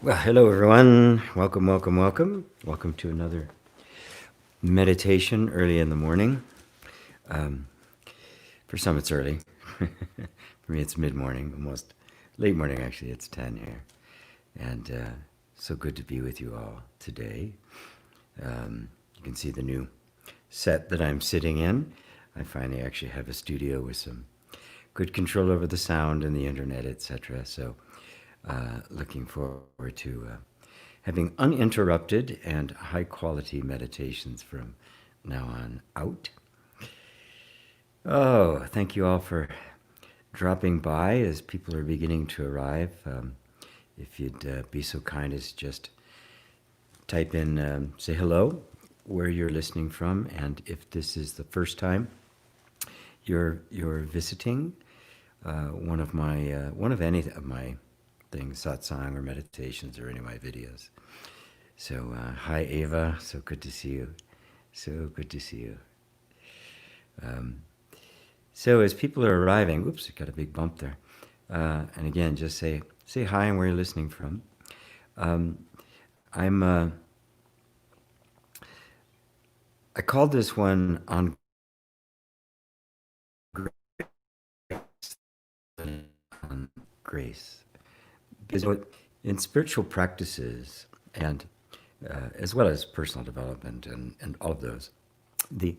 Well, hello everyone. Welcome, welcome, welcome. Welcome to another meditation early in the morning. For some, it's early. For me, it's mid-morning, almost late morning. Actually, it's 10 here, and so good to be with you all today. You can see the new set that I'm sitting in. I finally actually have a studio with some good control over the sound and the internet, etc. So, looking forward to having uninterrupted and high quality meditations from now on out. Oh, thank you all for dropping by as people are beginning to arrive. If you'd be so kind as just type in, say hello, where you're listening from, and if this is the first time you're visiting one of any of my things, satsang or meditations or any of my videos. So hi Ava, so good to see you. So good to see you. So as people are arriving, whoops, got a big bump there. And again, just say hi and where you're listening from. I called this one on grace. Because in spiritual practices and as well as personal development and all of those, the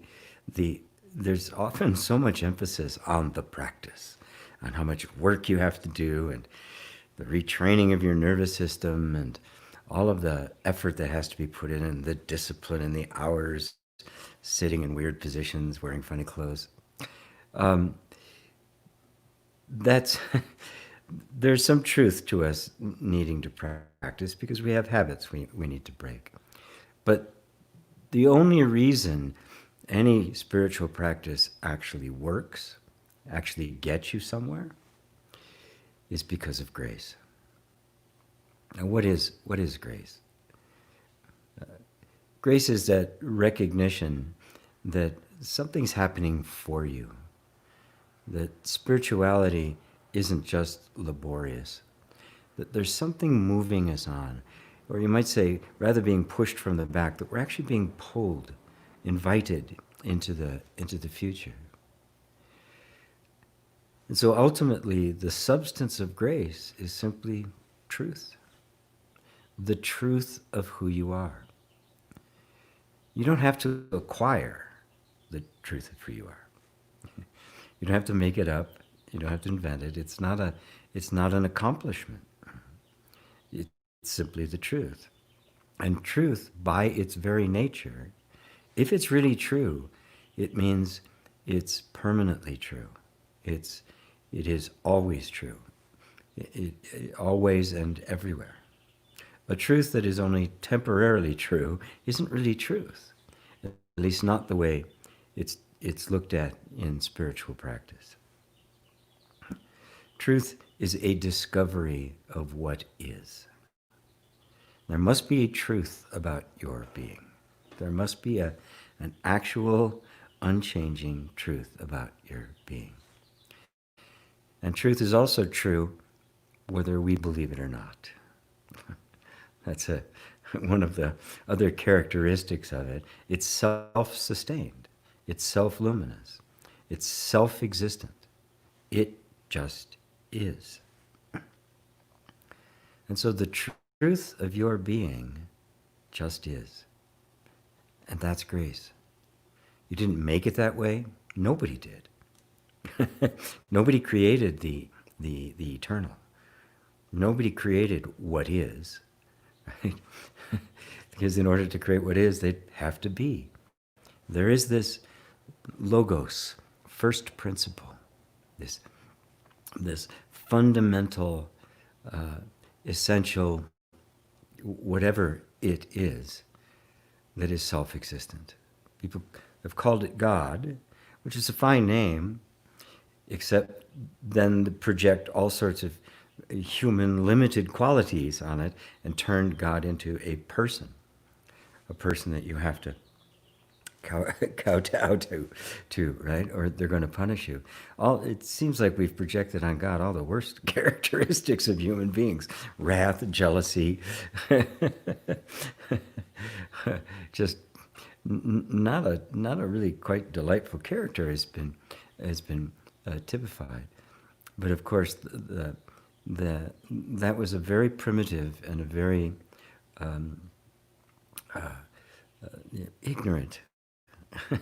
there's often so much emphasis on the practice, on how much work you have to do and the retraining of your nervous system and all of the effort that has to be put in and the discipline and the hours sitting in weird positions, wearing funny clothes. That's there's some truth to us needing to practice because we have habits we need to break. But the only reason any spiritual practice actually works, actually gets you somewhere, is because of grace. Now, what is grace? Grace is that recognition that something's happening for you, that spirituality isn't just laborious, that there's something moving us on, or you might say, rather being pushed from the back, that we're actually being pulled, invited into the future. And so ultimately, the substance of grace is simply truth, the truth of who you are. You don't have to acquire the truth of who you are. You don't have to make it up. You don't have to invent it. It's not an accomplishment. It's simply the truth. And truth, by its very nature, if it's really true, it means it's permanently true. It is always true. It always and everywhere. A truth that is only temporarily true isn't really truth, at least not the way it's looked at in spiritual practice. Truth is a discovery of what is. There must be a truth about your being. There must be an actual, unchanging truth about your being. And truth is also true whether we believe it or not. That's one of the other characteristics of it. It's self-sustained. It's self-luminous. It's self-existent. It just is. And so the truth of your being just is. And that's grace. You didn't make it that way. Nobody did. Nobody created the eternal. Nobody created what is. Right? Because in order to create what is, they'd have to be. There is this logos, first principle, this fundamental, essential, whatever it is, that is self-existent. People have called it God, which is a fine name, except then project all sorts of human limited qualities on it and turned God into a person that you have to kowtow to, right? Or they're going to punish you. It seems like we've projected on God all the worst characteristics of human beings: wrath, jealousy, just not a really quite delightful character has been typified. But of course, that was a very primitive and a very ignorant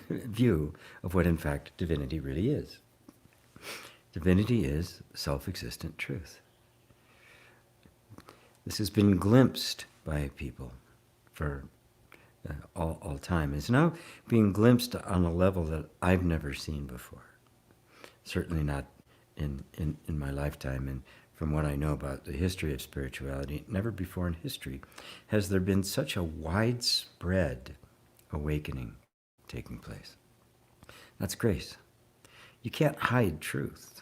view of what, in fact, divinity really is. Divinity is self-existent truth. This has been glimpsed by people for all time. It's now being glimpsed on a level that I've never seen before. Certainly not in my lifetime, and from what I know about the history of spirituality, never before in history has there been such a widespread awakening taking place. That's grace. You can't hide truth.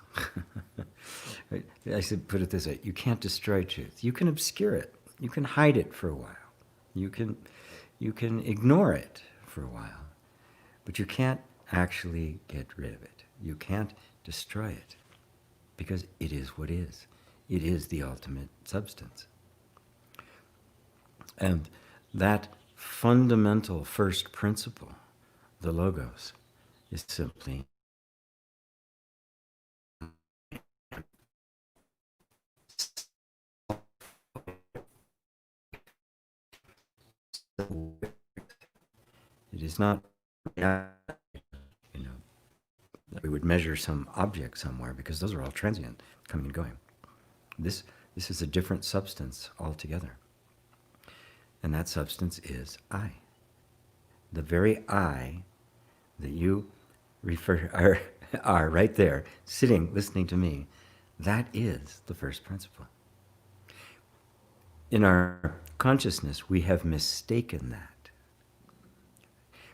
I should put it this way: you can't destroy truth. You can obscure it. You can hide it for a while. You can ignore it for a while, but you can't actually get rid of it. You can't destroy it, because it is what is. It is the ultimate substance. And that fundamental first principle, the Logos, is simply it is not, that we would measure some object somewhere, because those are all transient, coming and going. This is a different substance altogether. And that substance is I. The very I that you are right there, sitting, listening to me, that is the first principle. In our consciousness, we have mistaken that.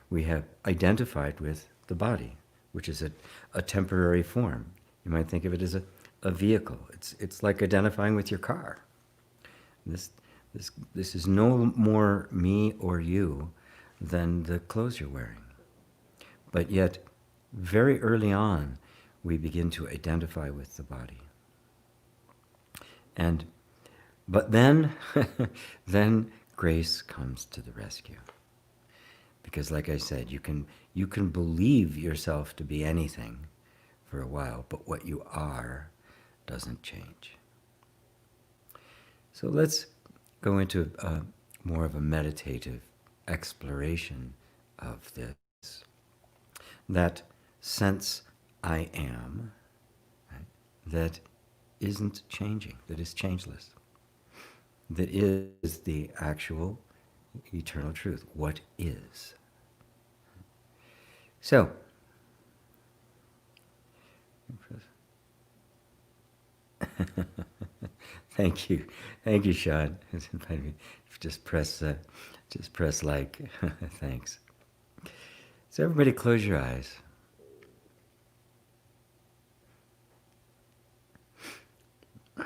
We have identified with the body, which is a temporary form. You might think of it as a vehicle. It's like identifying with your car. This is no more me or you than the clothes you're wearing. But yet, very early on, we begin to identify with the body. But then, then grace comes to the rescue. Because like I said, you can believe yourself to be anything for a while, but what you are doesn't change. So let's go into more of a meditative exploration of this. That sense I am, right, that isn't changing, that is changeless, that is the actual eternal truth, what is. So, thank you, Sean. Just press like. Thanks. So everybody, close your eyes. You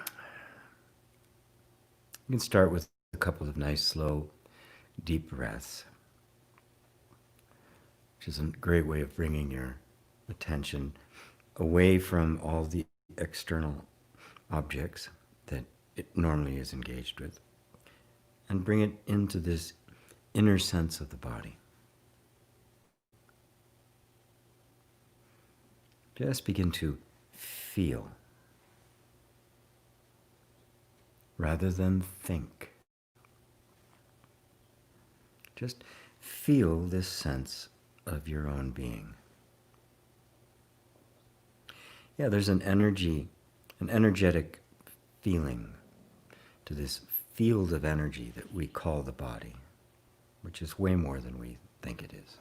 can start with a couple of nice, slow, deep breaths, which is a great way of bringing your attention away from all the external objects that it normally is engaged with, and bring it into this inner sense of the body. Just begin to feel rather than think. Just feel this sense of your own being. Yeah, there's an energy, an energetic feeling to this field of energy that we call the body, which is way more than we think it is.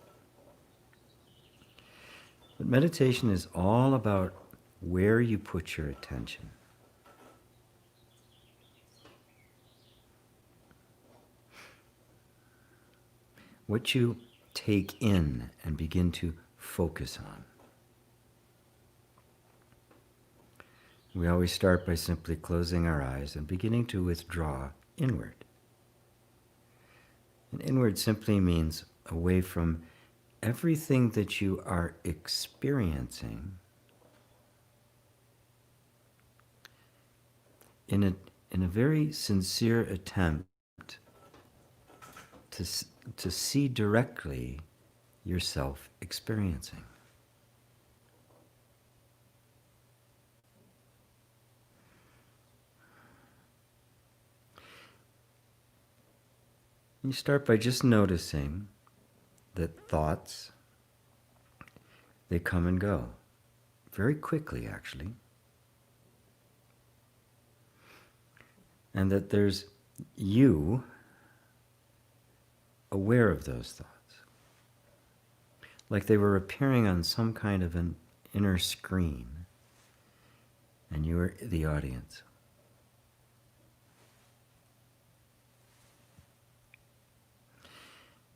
But meditation is all about where you put your attention. What you take in and begin to focus on. We always start by simply closing our eyes and beginning to withdraw inward. And inward simply means away from everything that you are experiencing in a very sincere attempt to see directly yourself experiencing. You start by just noticing that thoughts, they come and go very quickly, actually. And that there's you aware of those thoughts. Like they were appearing on some kind of an inner screen, and you were the audience.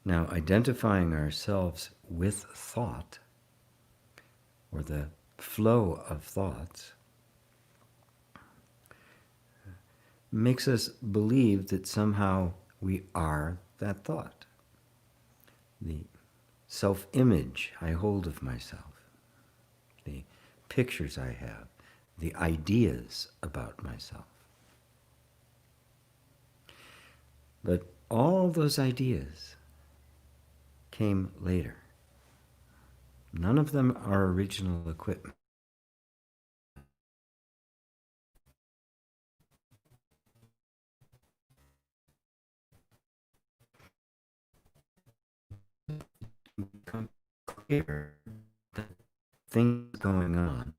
Now, identifying ourselves with thought, or the flow of thoughts, makes us believe that somehow we are that thought. The self-image I hold of myself, the pictures I have, the ideas about myself. But all those ideas came later. None of them are original equipment. Become clear that things going on,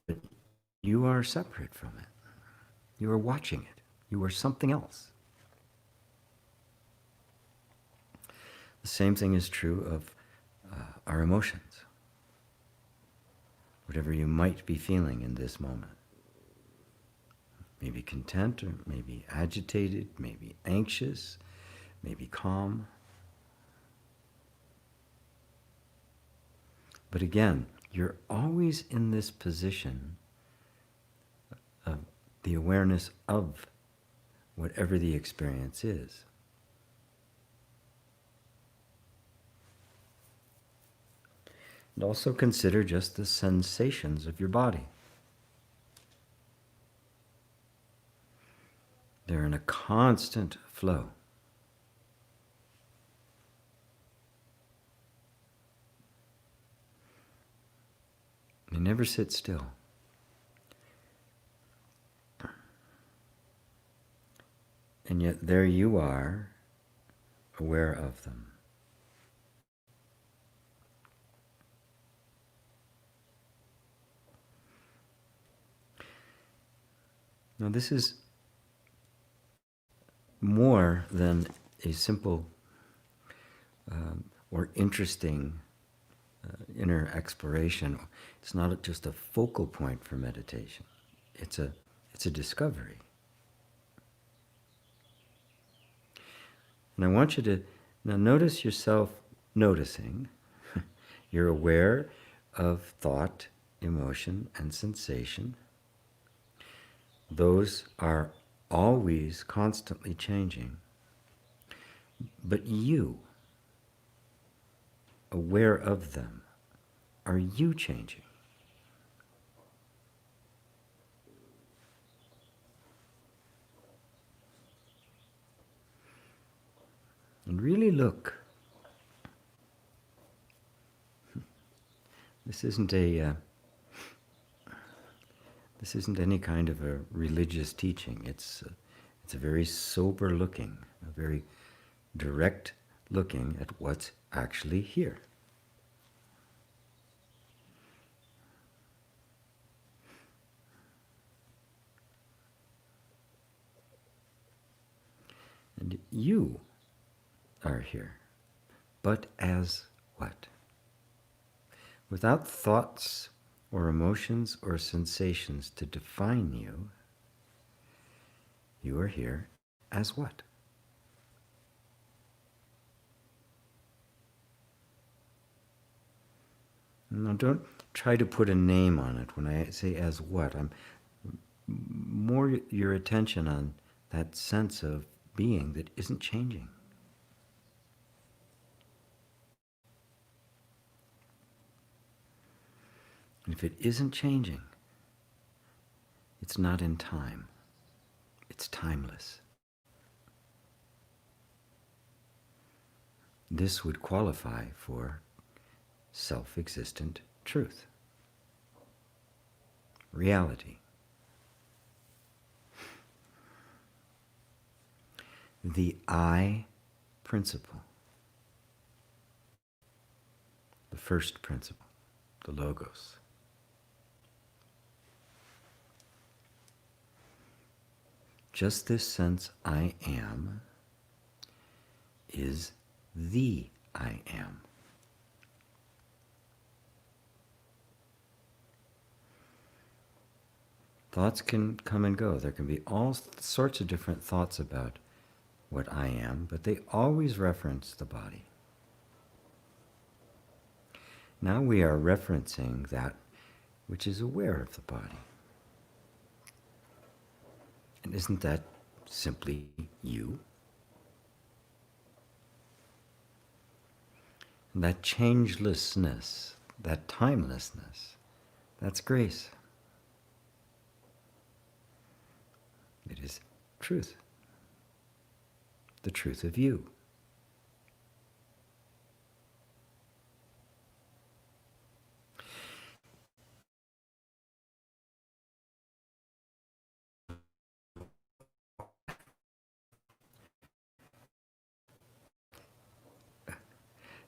but you are separate from it. You are watching it. You are something else. The same thing is true of our emotions. Whatever you might be feeling in this moment. Maybe content, or maybe agitated, maybe anxious, maybe calm. But again, you're always in this position of the awareness of whatever the experience is. And also consider just the sensations of your body. They're in a constant flow. They never sit still. And yet there you are, aware of them. Now this is more than a simple or interesting inner exploration. It's not just a focal point for meditation. It's a discovery. And I want you to now notice yourself noticing. You're aware of thought, emotion, and sensation. Those are always constantly changing. But you, aware of them, are you changing? And really look. This isn't any kind of a religious teaching. It's a very sober looking, a very direct looking at what's actually here. And you are here, but as what? Without thoughts or emotions or sensations to define you, you are here as what? Now don't try to put a name on it. When I say as what, I'm more your attention on that sense of being that isn't changing. And if it isn't changing, it's not in time. It's timeless. This would qualify for self-existent truth, reality. The I principle, the first principle, the Logos. Just this sense I am is the I am. Thoughts can come and go. There can be all sorts of different thoughts about what I am, but they always reference the body. Now we are referencing that which is aware of the body. And isn't that simply you? And that changelessness, that timelessness, that's grace. It is truth. The truth of you.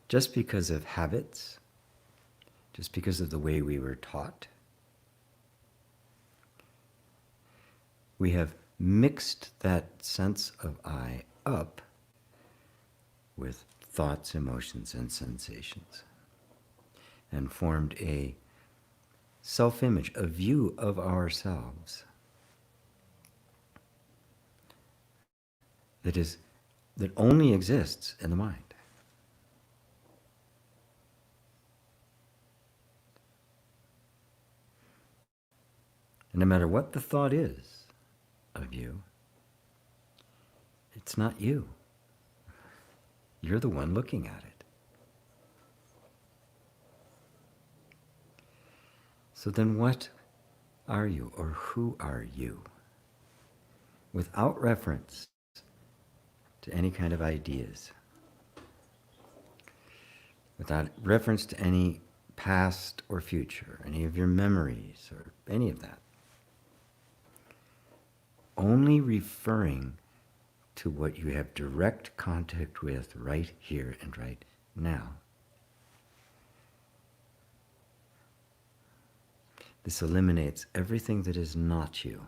Just because of habits, just because of the way we were taught, we have mixed that sense of I up with thoughts, emotions, and sensations, and formed a self-image, a view of ourselves that only exists in the mind. And no matter what the thought is of you, it's not you. You're the one looking at it. So then what are you, or who are you? Without reference to any kind of ideas, without reference to any past or future, any of your memories, or any of that. Only referring to what you have direct contact with right here and right now. This eliminates everything that is not you,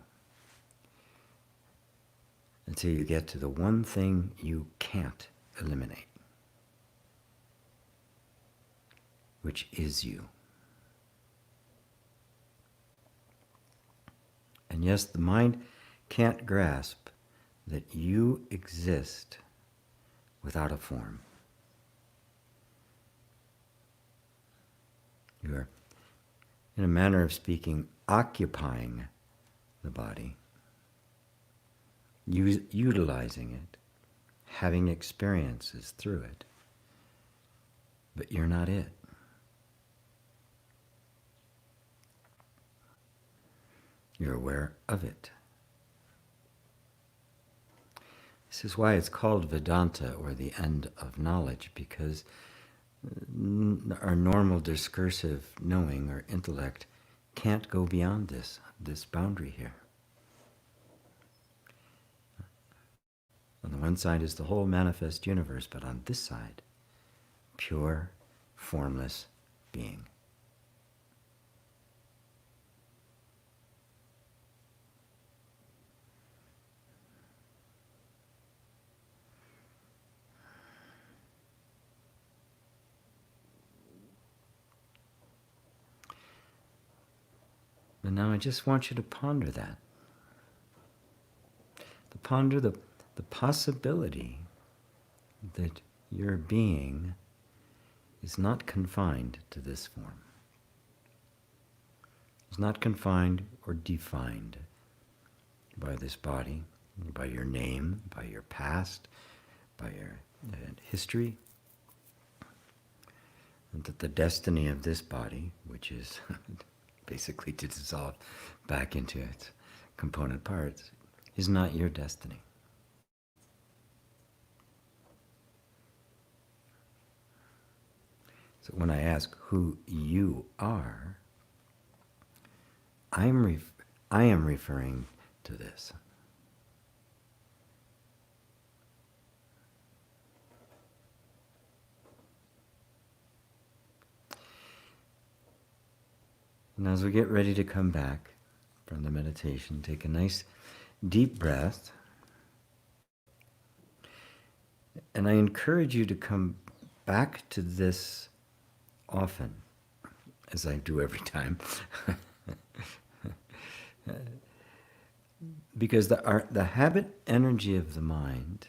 until you get to the one thing you can't eliminate, which is you. And yes, the mind can't grasp that you exist without a form. You are, in a manner of speaking, occupying the body, utilizing it, having experiences through it, but you're not it. You're aware of it. This is why it's called Vedanta, or the end of knowledge, because our normal discursive knowing or intellect can't go beyond this boundary here. On the one side is the whole manifest universe, but on this side, pure, formless being. And now I just want you to ponder that. To ponder the possibility that your being is not confined to this form. It's not confined or defined by this body, by your name, by your past, by your history. And that the destiny of this body, which is basically to dissolve back into its component parts, is not your destiny. So when I ask who you are, I am referring to this. And as we get ready to come back from the meditation, take a nice deep breath. And I encourage you to come back to this often, as I do every time. Because the habit energy of the mind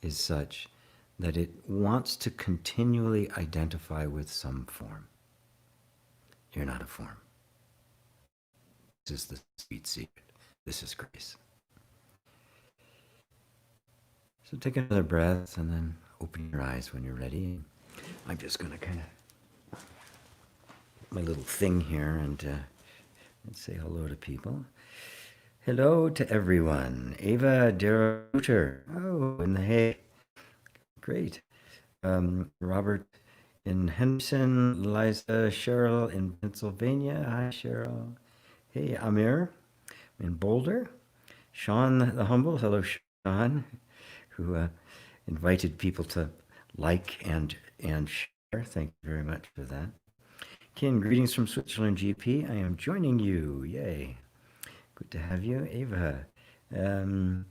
is such that it wants to continually identify with some form. You're not a form. This is the sweet secret. This is grace. So take another breath and then open your eyes when you're ready. I'm just going to kind of my little thing here and say hello to people. Hello to everyone. Ava Deruter. Oh, in The Hague. Great. Robert in Henderson. Liza Cheryl in Pennsylvania. Hi, Cheryl. Hey, Amir in Boulder. Sean the Humble. Hello, Sean, who invited people to like and share. Thank you very much for that. Ken, greetings from Switzerland, GP. I am joining you. Yay. Good to have you. Ava. To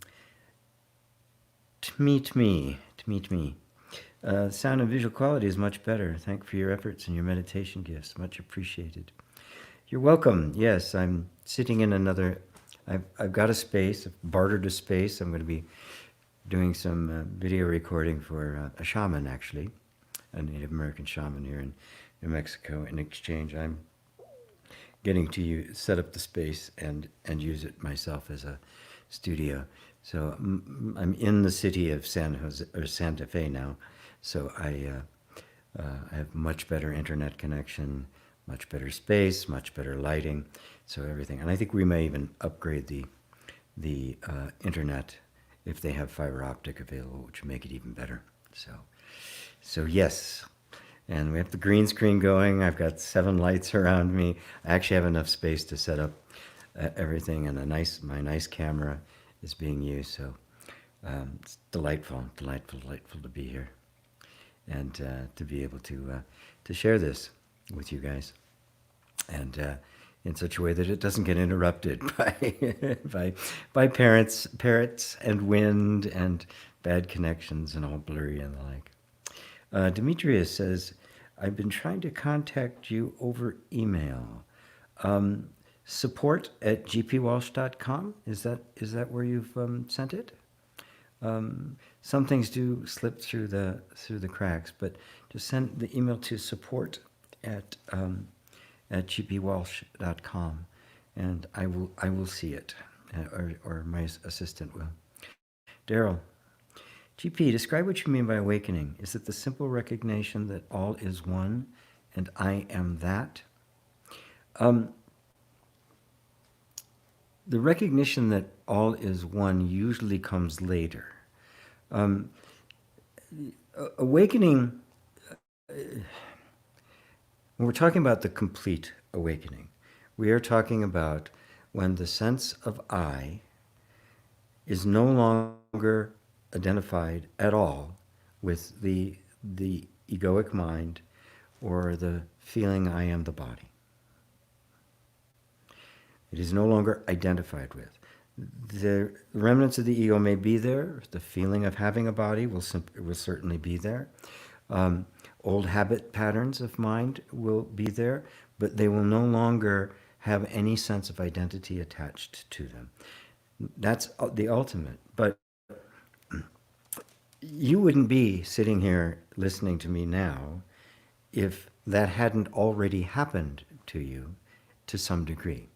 meet me. Sound and visual quality is much better. Thank you for your efforts and your meditation gifts. Much appreciated. You're welcome. Yes, I'm sitting in another... I've got a space. I've bartered a space. I'm going to be doing some video recording for a shaman, actually. A Native American shaman here in New Mexico. In exchange, I'm getting to set up the space and use it myself as a studio. So I'm in the city of San Jose or Santa Fe now. So I have much better internet connection, much better space, much better lighting, so everything. And I think we may even upgrade the internet if they have fiber optic available, which would make it even better. So yes. And we have the green screen going. I've got 7 lights around me. I actually have enough space to set up everything, and my nice camera is being used. So it's delightful to be here and to be able to share this with you guys, and in such a way that it doesn't get interrupted by parrots and wind and bad connections and all blurry and the like. Demetrius says, I've been trying to contact you over email. Support@gpwalsh.com. Is that where you've sent it? Some things do slip through the cracks, but just send the email to support@gpwalsh.com, and I will see it, or my assistant will. Daryl. GP, describe what you mean by awakening. Is it the simple recognition that all is one and I am that? The recognition that all is one usually comes later. Awakening, when we're talking about the complete awakening, we are talking about when the sense of I is no longer identified at all with the egoic mind or the feeling I am the body. It is no longer identified with. The remnants of the ego may be there. The feeling of having a body will certainly be there. Old habit patterns of mind will be there, but they will no longer have any sense of identity attached to them. That's the ultimate. But you wouldn't be sitting here listening to me now if that hadn't already happened to you to some degree.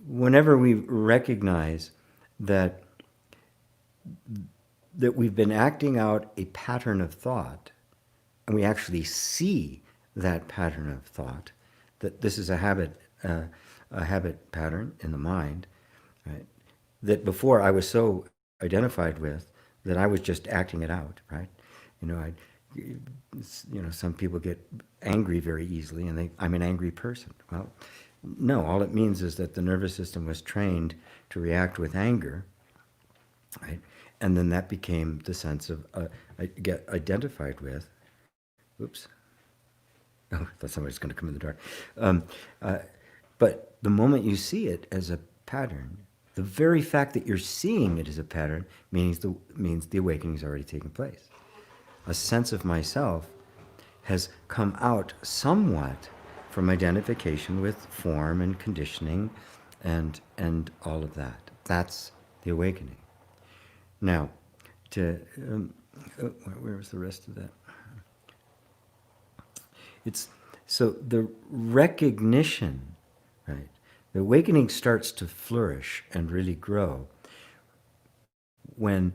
Whenever we recognize that we've been acting out a pattern of thought, and we actually see that pattern of thought, that this is a habit pattern in the mind, right? That before I was so identified with that I was just acting it out, right? You know, some people get angry very easily, and I'm an angry person. Well, no, all it means is that the nervous system was trained to react with anger, right? And then that became the sense of I get identified with. Oops. Oh, I thought somebody was going to come in the door. Uh, but the moment you see it as a pattern, the very fact that you're seeing it as a pattern means the awakening has already taken place. A sense of myself has come out somewhat from identification with form and conditioning and all of that. That's the awakening. Now, where was the rest of that? It's so the recognition, right? The awakening starts to flourish and really grow when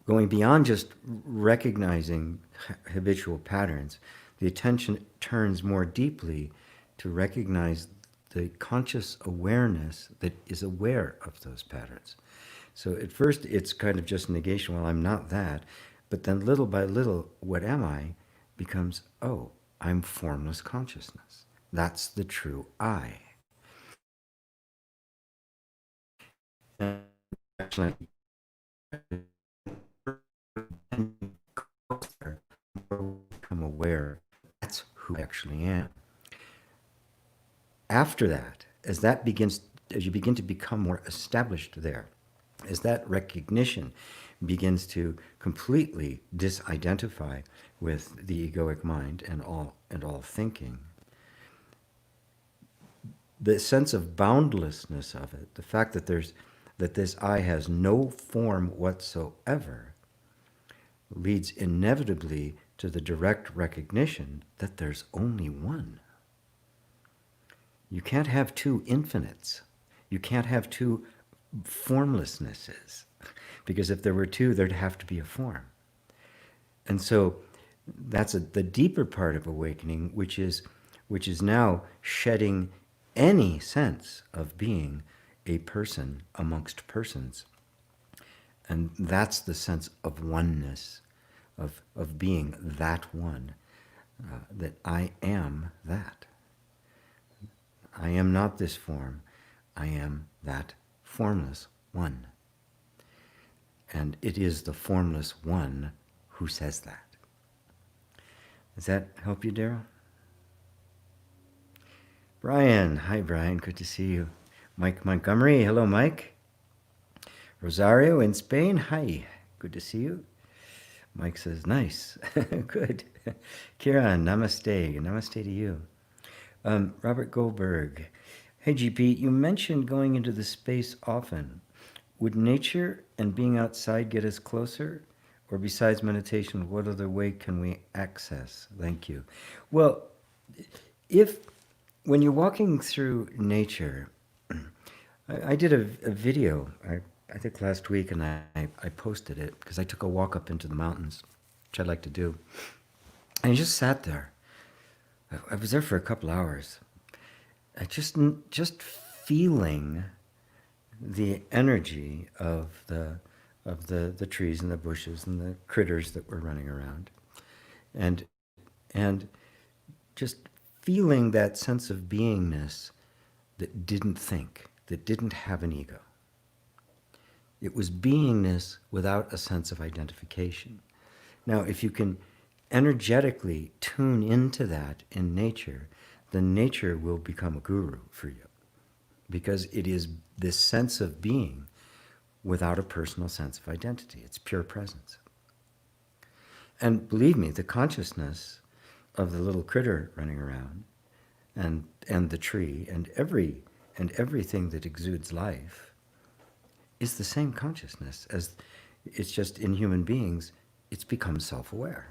going beyond just recognizing habitual patterns, the attention turns more deeply to recognize the conscious awareness that is aware of those patterns. So at first it's kind of just negation, well, I'm not that. But then little by little, what am I becomes, oh, I'm formless consciousness. That's the true I. And actually, become aware that's who I actually am. After that, as you begin to become more established there, as that recognition begins to completely disidentify with the egoic mind and all thinking, the sense of boundlessness of it, the fact that this I has no form whatsoever, leads inevitably to the direct recognition that there's only one. You can't have two infinites. You can't have two formlessnesses, because if there were two, there'd have to be a form. And so that's the deeper part of awakening, which is now shedding any sense of being a person amongst persons. And that's the sense of oneness, of being that one, that I am that. I am not this form. I am that formless one. And it is the formless one who says that. Does that help you, Daryl? Brian. Hi, Brian. Good to see you. Mike Montgomery. Hello, Mike. Rosario in Spain. Hi. Good to see you. Mike says, nice. Good. Kieran, namaste. Namaste to you. Robert Goldberg. Hey, GP, you mentioned going into the space often. Would nature and being outside get us closer? Or besides meditation, what other way can we access? Thank you. Well, when you're walking through nature, I did a video, I think last week, and I posted it because I took a walk up into the mountains, which I'd like to do. And I just sat there. I was there for a couple hours. I just feeling the energy of the trees and the bushes and the critters that were running around, and just feeling that sense of beingness that didn't think, that didn't have an ego. It was beingness without a sense of identification. Now, if you can energetically tune into that in nature, then nature will become a guru for you, because it is this sense of being without a personal sense of identity. It's pure presence. And believe me, the consciousness of the little critter running around and the tree and everything that exudes life is the same consciousness. As it's just in human beings, it's become self-aware.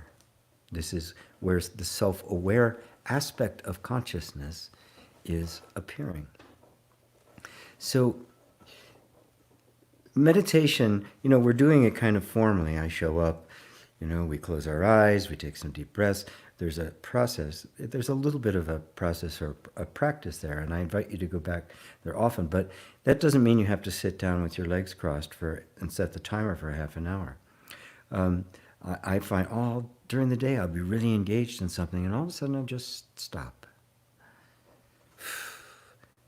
This is where the self-aware aspect of consciousness is appearing. So meditation, we're doing it kind of formally. I show up, We close our eyes, we take some deep breaths. There's a process. There's a little bit of a process or a practice there, and I invite you to go back there often. But that doesn't mean you have to sit down with your legs crossed and set the timer for half an hour. I find all during the day I'll be really engaged in something, and all of a sudden I'll just stop.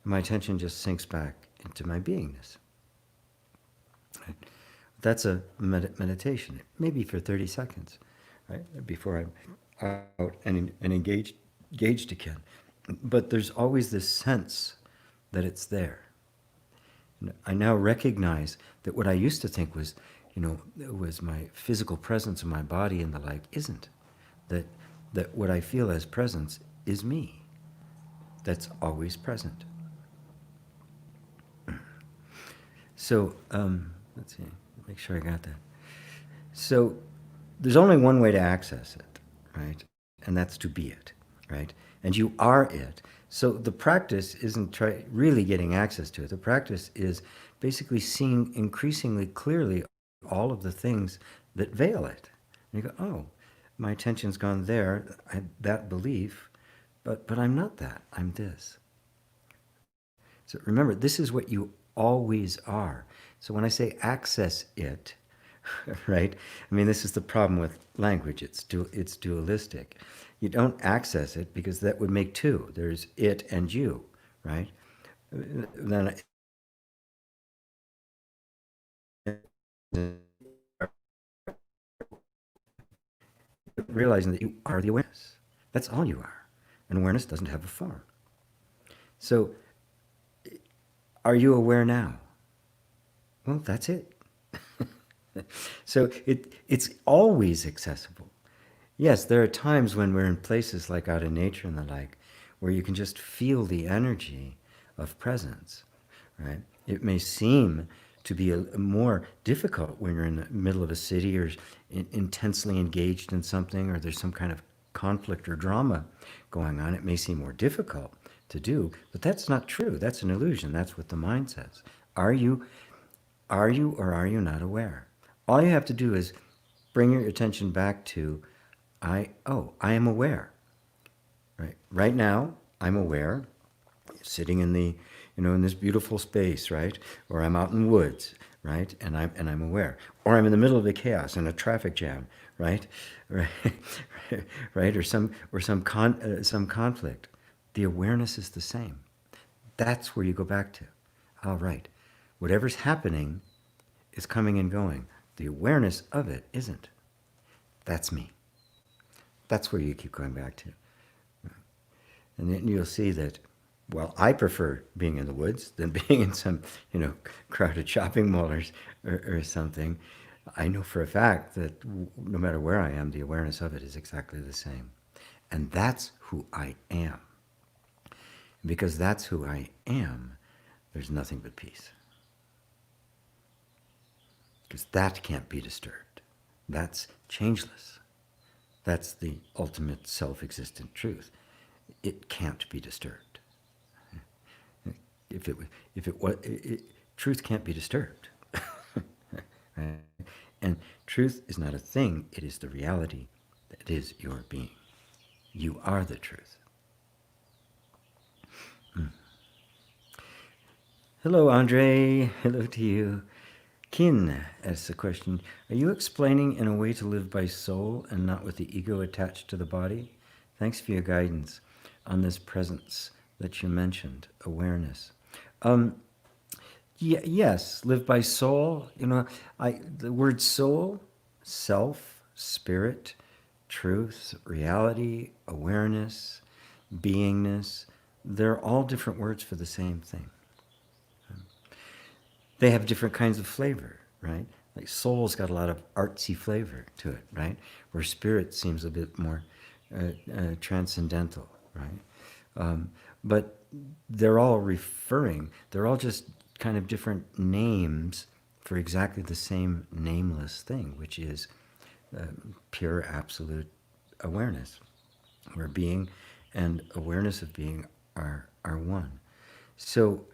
My attention just sinks back into my beingness. Right? That's a meditation, maybe for 30 seconds, right? Before I'm out and engaged again. But there's always this sense that it's there. And I now recognize that what I used to think was, was my physical presence in my body and the like isn't. That what I feel as presence is me. That's always present. So, let's see, make sure I got that. So, there's only one way to access it, right? And that's to be it, right? And you are it. So the practice isn't really getting access to it. The practice is basically seeing increasingly clearly all of the things that veil it. And you go, oh, my attention's gone there, that belief, but I'm not that, I'm this. So remember, this is what you always are. So when I say access it, right? I mean, this is the problem with language. It's dualistic. You don't access it because that would make two. There's it and you, right? Then realizing that you are the awareness. That's all you are. And awareness doesn't have a form. So, are you aware now? Well, that's it. So it's always accessible. Yes, there are times when we're in places like out in nature and the like, where you can just feel the energy of presence, right? It may seem to be more difficult when you're in the middle of a city or intensely engaged in something, or there's some kind of conflict or drama going on. It may seem more difficult to do, but that's not true. That's an illusion. That's what the mind says. Are you or are you not aware? All you have to do is bring your attention back to, I am aware. Right now, I'm aware, sitting in the, in this beautiful space, right? Or I'm out in the woods, right? And I'm aware. Or I'm in the middle of a chaos in a traffic jam, right? Right? Or some conflict. The awareness is the same. That's where you go back to. All right. Whatever's happening is coming and going. The awareness of it isn't. That's me. That's where you keep going back to. And then you'll see that, well, I prefer being in the woods than being in some, crowded shopping mall or something. I know for a fact that no matter where I am, the awareness of it is exactly the same. And that's who I am. And because that's who I am, there's nothing but peace. Because that can't be disturbed. That's changeless. That's the ultimate self-existent truth. It can't be disturbed. Truth can't be disturbed. Right? And truth is not a thing, it is the reality that is your being. You are the truth. Hello, Andre. Hello to you. Kin asks a question. Are you explaining in a way to live by soul and not with the ego attached to the body? Thanks for your guidance on this presence that you mentioned, awareness. Yes, live by soul. The word soul, self, spirit, truth, reality, awareness, beingness, they're all different words for the same thing. They have different kinds of flavor, right? Like soul's got a lot of artsy flavor to it, right? Where spirit seems a bit more transcendental, right? But they're all just kind of different names for exactly the same nameless thing, which is pure absolute awareness, where being and awareness of being are one. So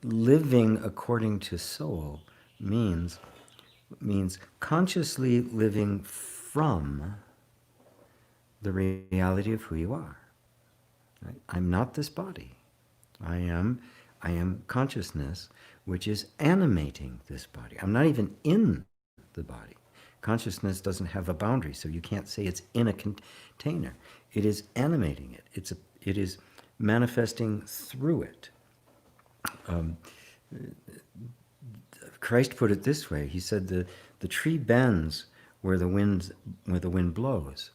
living according to soul means consciously living from the reality of who you are. Right? I'm not this body. I am consciousness, which is animating this body. I'm not even in the body. Consciousness doesn't have a boundary, so you can't say it's in a container. It is animating it. It is manifesting through it. Christ put it this way. He said the tree bends where the wind blows,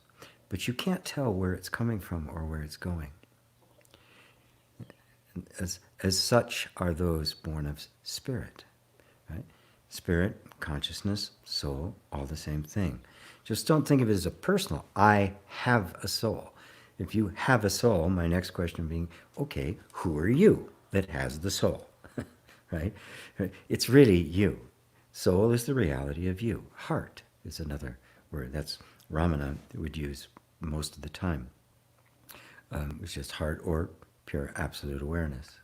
but you can't tell where it's coming from or where it's going. As such are those born of spirit. Right? Spirit, consciousness, soul, all the same thing. Just don't think of it as a personal. I have a soul. If you have a soul, my next question being, okay, who are you that has the soul? Right? It's really you. Soul is the reality of you. Heart is another word. That's Ramana would use most of the time. It's just heart or pure absolute awareness.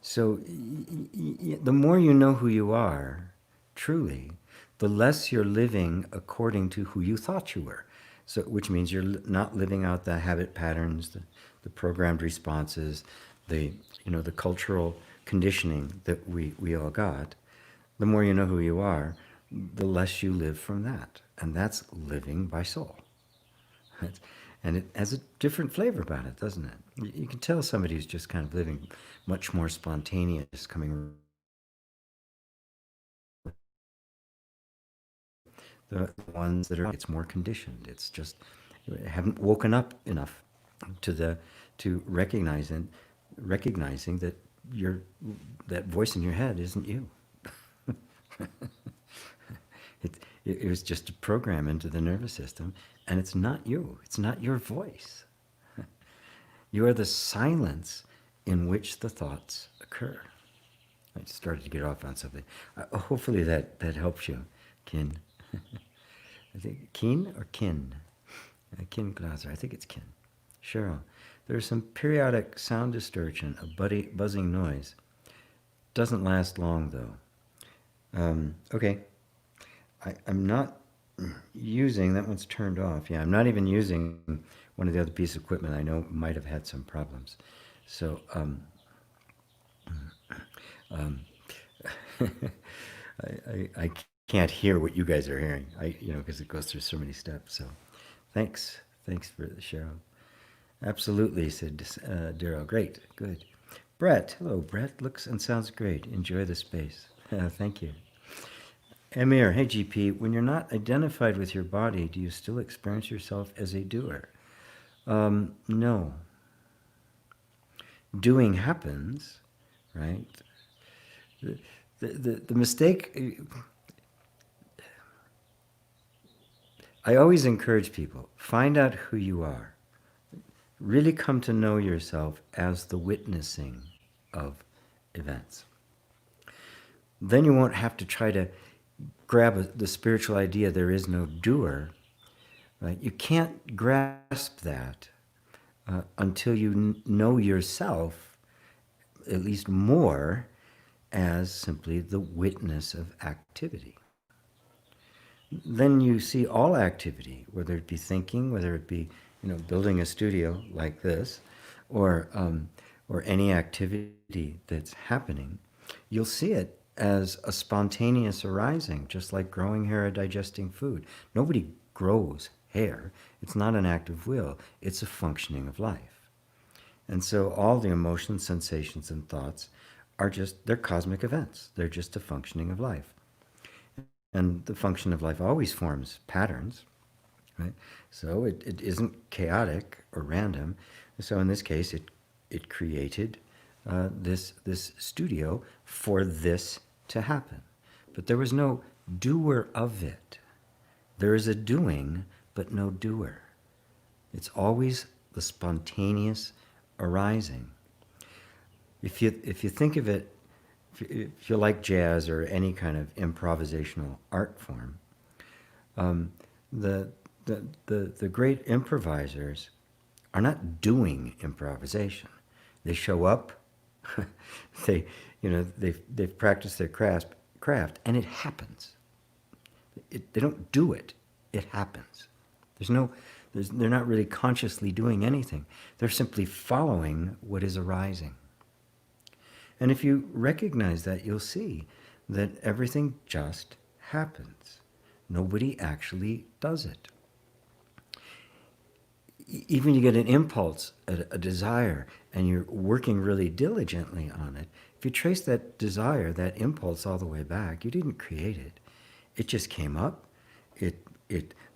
So the more you know who you are, truly, the less you're living according to who you thought you were. So, which means you're not living out the habit patterns, the programmed responses, the cultural conditioning that we all got. The more you know who you are, the less you live from that. And that's living by soul. And it has a different flavor about it, doesn't it? You can tell somebody who's just kind of living much more spontaneous, coming the ones that are, it's more conditioned. It's just, haven't woken up enough to recognizing that that voice in your head isn't you. It was just a program into the nervous system, and it's not you. It's not your voice. You are the silence in which the thoughts occur. I started to get off on something. Hopefully that helps you, Kin. I think Keen or Kin? Kin Glaser. I think it's Kin. Cheryl. There's some periodic sound distortion, a buzzing noise. Doesn't last long, though. Okay. I'm not using, that one's turned off. Yeah, I'm not even using one of the other pieces of equipment I know might have had some problems. So, I can't hear what you guys are hearing, because it goes through so many steps. So, thanks for the show. Absolutely, said Daryl. Great, good. Brett, hello, Brett. Looks and sounds great. Enjoy the space. Thank you. Amir, hey GP, when you're not identified with your body, do you still experience yourself as a doer? No. Doing happens, right? The mistake, I always encourage people, find out who you are. Really come to know yourself as the witnessing of events. Then you won't have to try to grab the spiritual idea there is no doer. Right? You can't grasp that until you know yourself, at least more, as simply the witness of activity. Then you see all activity, whether it be thinking, whether it be building a studio like this, or any activity that's happening, you'll see it as a spontaneous arising, just like growing hair or digesting food. Nobody grows hair. It's not an act of will. It's a functioning of life. And so all the emotions, sensations, and thoughts they're cosmic events. They're just a functioning of life. And the function of life always forms patterns, right? So it isn't chaotic or random. So in this case, it created this studio for this to happen. But there was no doer of it. There is a doing, but no doer. It's always the spontaneous arising. If you think of it, if you like jazz or any kind of improvisational art form, the great improvisers are not doing improvisation. They show up, they've practiced their craft, and it happens. They don't do it. It happens. They're not really consciously doing anything. They're simply following what is arising. And if you recognize that, you'll see that everything just happens. Nobody actually does it. Even you get an impulse, a desire, and you're working really diligently on it, if you trace that desire, that impulse all the way back, you didn't create it. It just came up.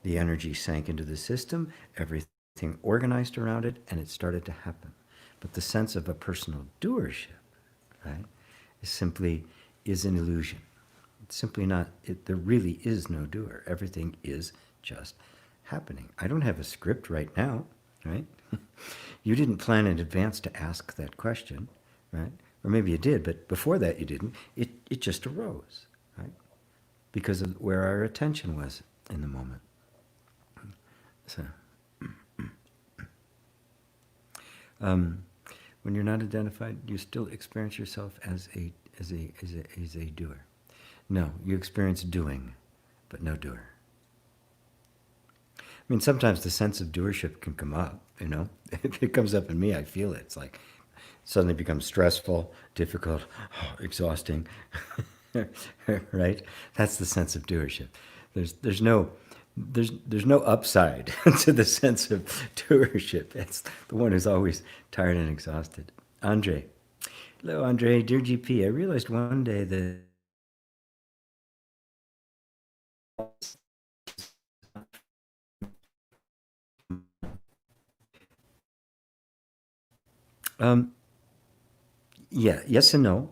The energy sank into the system, everything organized around it, and it started to happen. But the sense of a personal doership, right, is an illusion. It's simply not, there really is no doer. Everything is just happening. I don't have a script right now, right? You didn't plan in advance to ask that question, right? Or maybe you did, but before that you didn't. It just arose, right? Because of where our attention was in the moment. So, when you're not identified, you still experience yourself as a doer. No, you experience doing, but no doer. I mean, sometimes the sense of doership can come up, you know. If it comes up in me, I feel it. It's like suddenly becomes stressful, difficult, exhausting, right? That's the sense of doership. There's no upside to the sense of doership. It's the one who's always tired and exhausted. Andre. Hello, Andre. Dear GP, I realized one day that yes and no,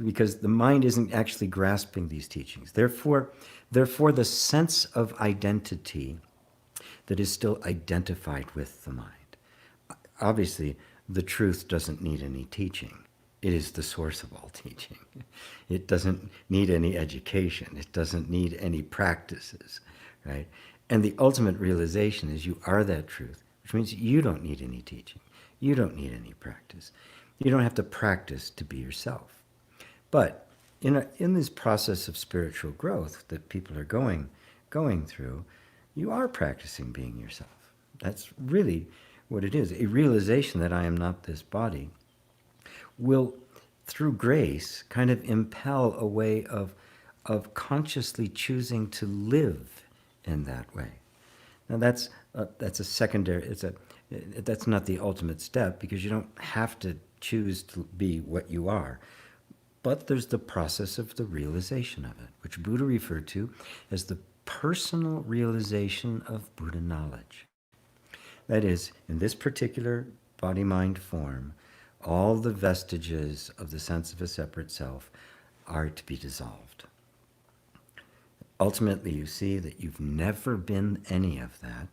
because the mind isn't actually grasping these teachings. Therefore, the sense of identity that is still identified with the mind. Obviously, the truth doesn't need any teaching. It is the source of all teaching. It doesn't need any education. It doesn't need any practices, right? And the ultimate realization is you are that truth, which means you don't need any teaching. You don't need any practice. You don't have to practice to be yourself. But in this process of spiritual growth that people are going through, you are practicing being yourself. That's really what it is. A realization that I am not this body will, through grace, kind of impel a way of consciously choosing to live in that way. Now that's a secondary. That's not the ultimate step, because you don't have to choose to be what you are. But there's the process of the realization of it, which Buddha referred to as the personal realization of Buddha knowledge. That is, in this particular body-mind form, all the vestiges of the sense of a separate self are to be dissolved. Ultimately, you see that you've never been any of that.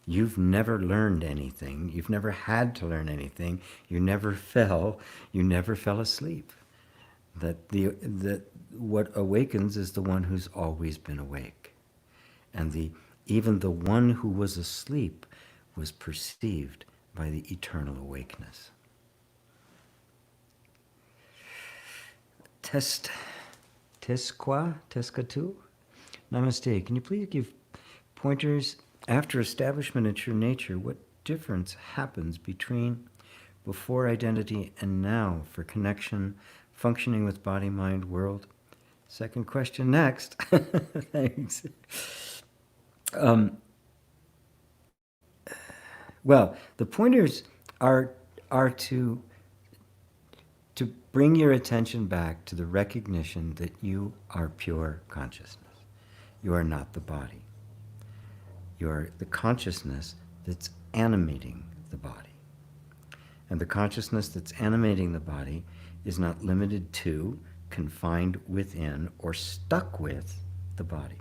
You've never learned anything. You've never had to learn anything. You never fell. You never fell asleep. That what awakens is the one who's always been awake. And even the one who was asleep was perceived by the eternal awakeness. Tescatu? Namaste. Can you please give pointers after establishment in true nature? What difference happens between before identity and now for connection, functioning with body, mind, world? Second question next. Thanks. Well, the pointers are to bring your attention back to the recognition that you are pure consciousness. You are not the body. You are the consciousness that's animating the body. And the consciousness that's animating the body is not limited to, confined within, or stuck with the body.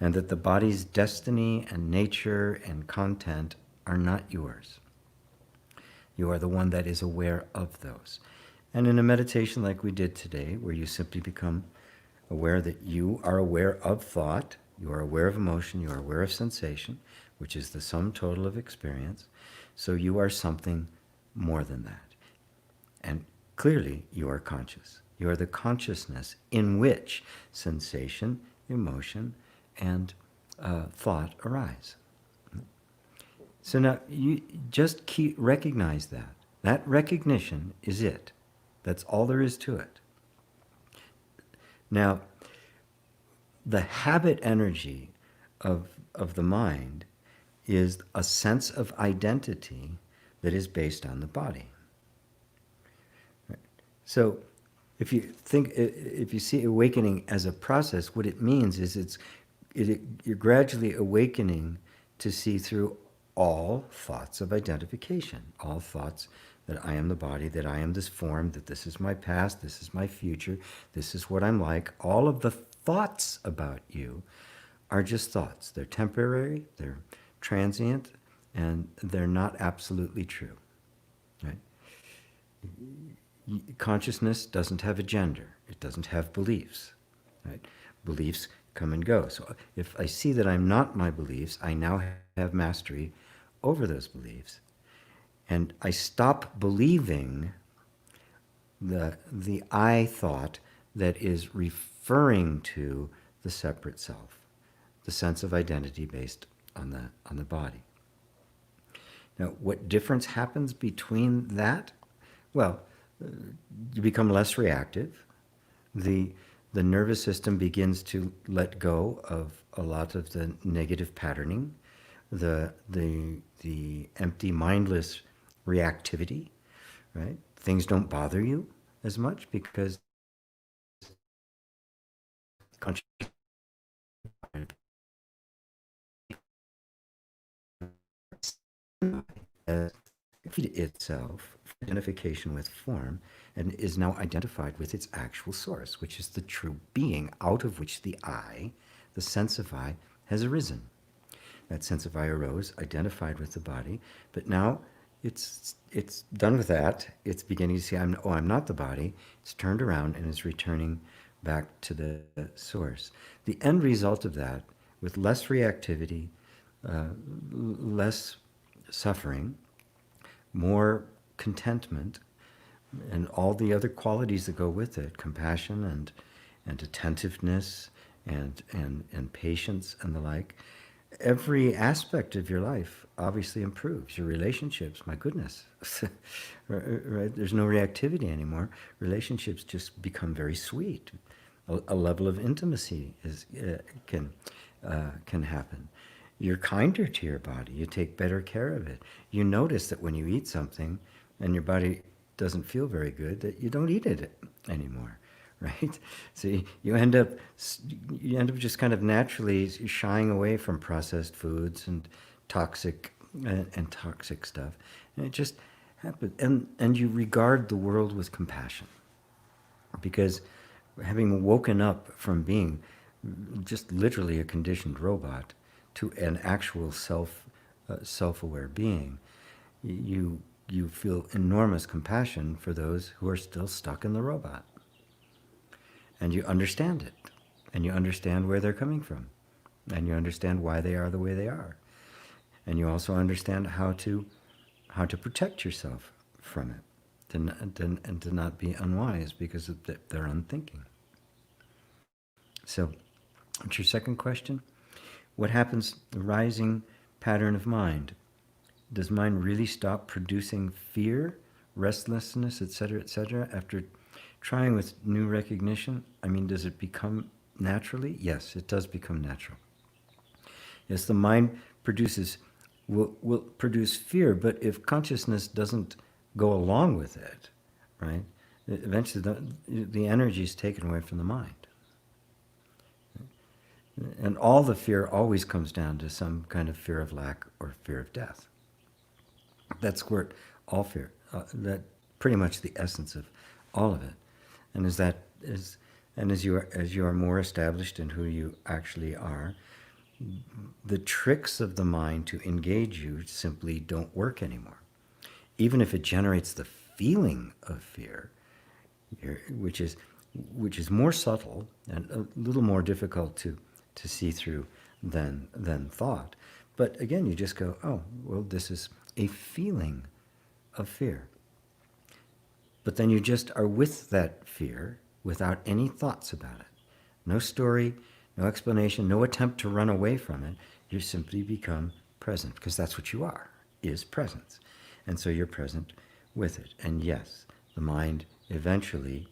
And that the body's destiny and nature and content are not yours. You are the one that is aware of those. And in a meditation like we did today, where you simply become aware that you are aware of thought, you are aware of emotion, you are aware of sensation, which is the sum total of experience, so you are something more than that. And clearly, you are conscious. You are the consciousness in which sensation, emotion, and thought arise. So now you just recognize that. That recognition is it. That's all there is to it. Now, the habit energy of the mind is a sense of identity that is based on the body. Right? So if you see awakening as a process, what it means is you're gradually awakening to see through all thoughts of identification, all thoughts that I am the body, that I am this form, that this is my past, this is my future, this is what I'm like. All of the thoughts about you are just thoughts. They're temporary, they're transient, and they're not absolutely true. Right? Consciousness doesn't have a gender. It doesn't have beliefs. Right? Beliefs come and go. So if I see that I'm not my beliefs, I now have mastery over those beliefs. And I stop believing the I thought that is referring to the separate self, the sense of identity based on the body. Now, what difference happens between that? Well, you become less reactive. The nervous system begins to let go of a lot of the negative patterning, the empty, mindless reactivity, right? Things don't bother you as much because conscious itself identification with form and is now identified with its actual source, which is the true being out of which the I, the sense of I, has arisen. That sense of I arose, identified with the body, but now it's done with that. It's beginning to see, I'm not the body. It's turned around and is returning back to the source. The end result of that, with less reactivity, less suffering, more contentment, and all the other qualities that go with it, compassion and attentiveness and patience and the like, every aspect of your life obviously improves. Your relationships, my goodness, right? There's no reactivity anymore. Relationships just become very sweet. A level of intimacy can happen. You're kinder to your body. You take better care of it. You notice that when you eat something and your body doesn't feel very good, that you don't eat it anymore. Right? So you end up just kind of naturally shying away from processed foods and toxic stuff. And it just happens. And you regard the world with compassion. Because having woken up from being just literally a conditioned robot to an actual self-aware being, you feel enormous compassion for those who are still stuck in the robot. And you understand it. And you understand where they're coming from. And you understand why they are the way they are. And you also understand how to protect yourself from it. And to not be unwise because of their unthinking. So, what's your second question? What happens, the rising pattern of mind? Does mind really stop producing fear, restlessness, etc., after trying with new recognition? I mean, does it become naturally? Yes, it does become natural. Yes, the mind will produce fear, but if consciousness doesn't go along with it, right, eventually the energy is taken away from the mind. And all the fear always comes down to some kind of fear of lack or fear of death. That's where all fear, that pretty much the essence of all of it. And as you are more established in who you actually are, the tricks of the mind to engage you simply don't work anymore. Even if it generates the feeling of fear, which is more subtle and a little more difficult to see through than thought. But again, you just go, oh, well, this is a feeling of fear. But then you just are with that fear without any thoughts about it. No story, No explanation, no attempt to run away from it. You simply become present, because that's what you are, is presence. And so you're present with it. And yes, the mind eventually,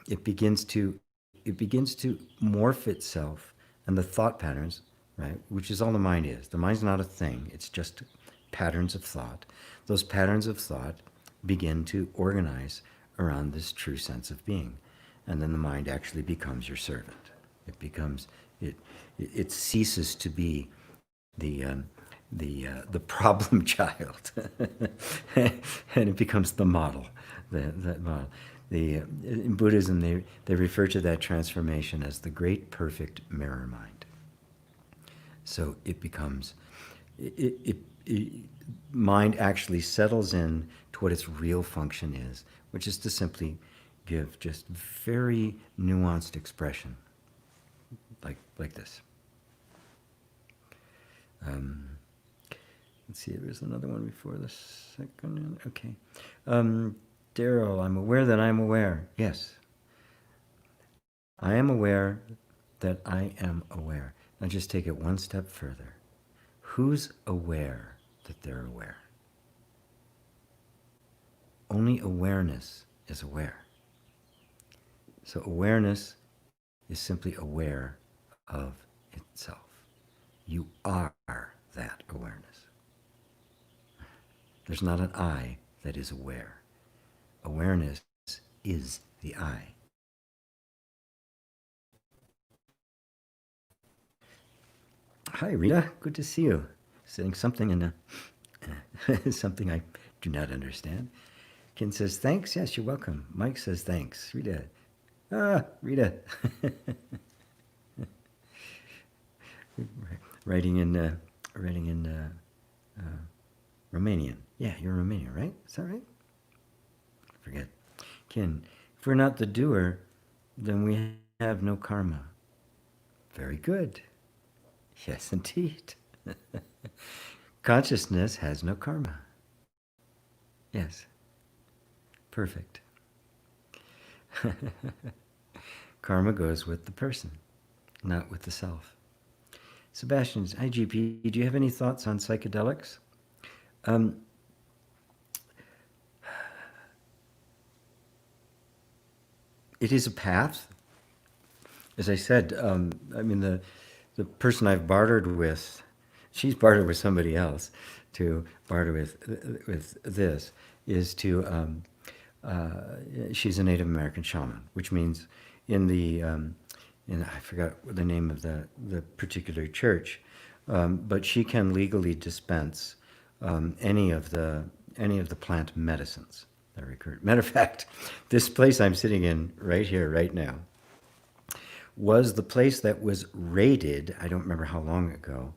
it begins to morph itself, and the thought patterns, right, which is all the mind is. The mind's not a thing, it's just patterns of thought. Those patterns of thought begin to organize around this true sense of being. And then the mind actually becomes your servant. It becomes, it ceases to be the problem child, and it becomes the model. The model. In Buddhism, they refer to that transformation as the great perfect mirror mind. So it becomes, mind actually settles in to what its real function is, which is to simply give just very nuanced expression, like this. Let's see, there's another one before this second. Okay. Daryl, I'm aware that I'm aware. Yes. I am aware that I am aware. Now just take it one step further. Who's aware that they're aware? Only awareness is aware. So awareness is simply aware of itself. You are that awareness. There's not an I that is aware. Awareness is the I. Hi, Rita. Good to see you. Saying something in something I do not understand. Ken says, thanks. Yes, you're welcome. Mike says, thanks. Rita. Rita. writing in Romanian. Yeah, you're Romanian, right? Is that right? I forget. Ken, if we're not the doer, then we have no karma. Very good. Yes, indeed. Consciousness has no karma. Yes. Perfect. Karma goes with the person, not with the self. Sebastian, IGP, do you have any thoughts on psychedelics? It is a path. As I said, I mean, the person I've bartered with, she's bartered with somebody else to barter with this, is to, she's a Native American shaman, which means I forgot the name of the particular church, but she can legally dispense any of the plant medicines that recur. Matter of fact, this place I'm sitting in right here, right now, was the place that was raided, I don't remember how long ago,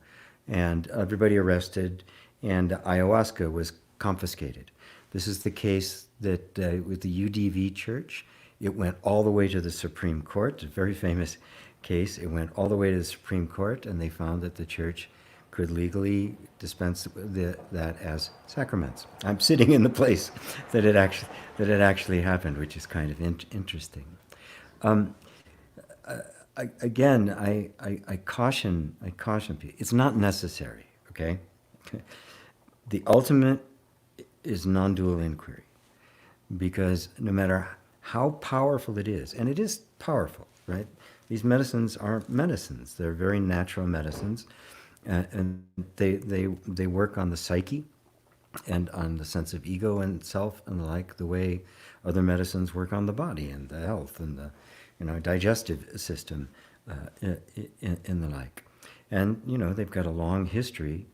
and everybody arrested, and ayahuasca was confiscated. This is the case that with the UDV church, it went all the way to the Supreme Court, a very famous case. It went all the way to the Supreme Court, and they found that the church could legally dispense that as sacraments. I'm sitting in the place that it actually happened, which is kind of interesting. Again, I caution people. It's not necessary. Okay, the ultimate is non-dual inquiry, because no matter how powerful it is, and it is powerful, right? These medicines aren't medicines; they're very natural medicines, and they work on the psyche and on the sense of ego and self and the like, the way other medicines work on the body and the health and the digestive system and the like. And they've got a long history,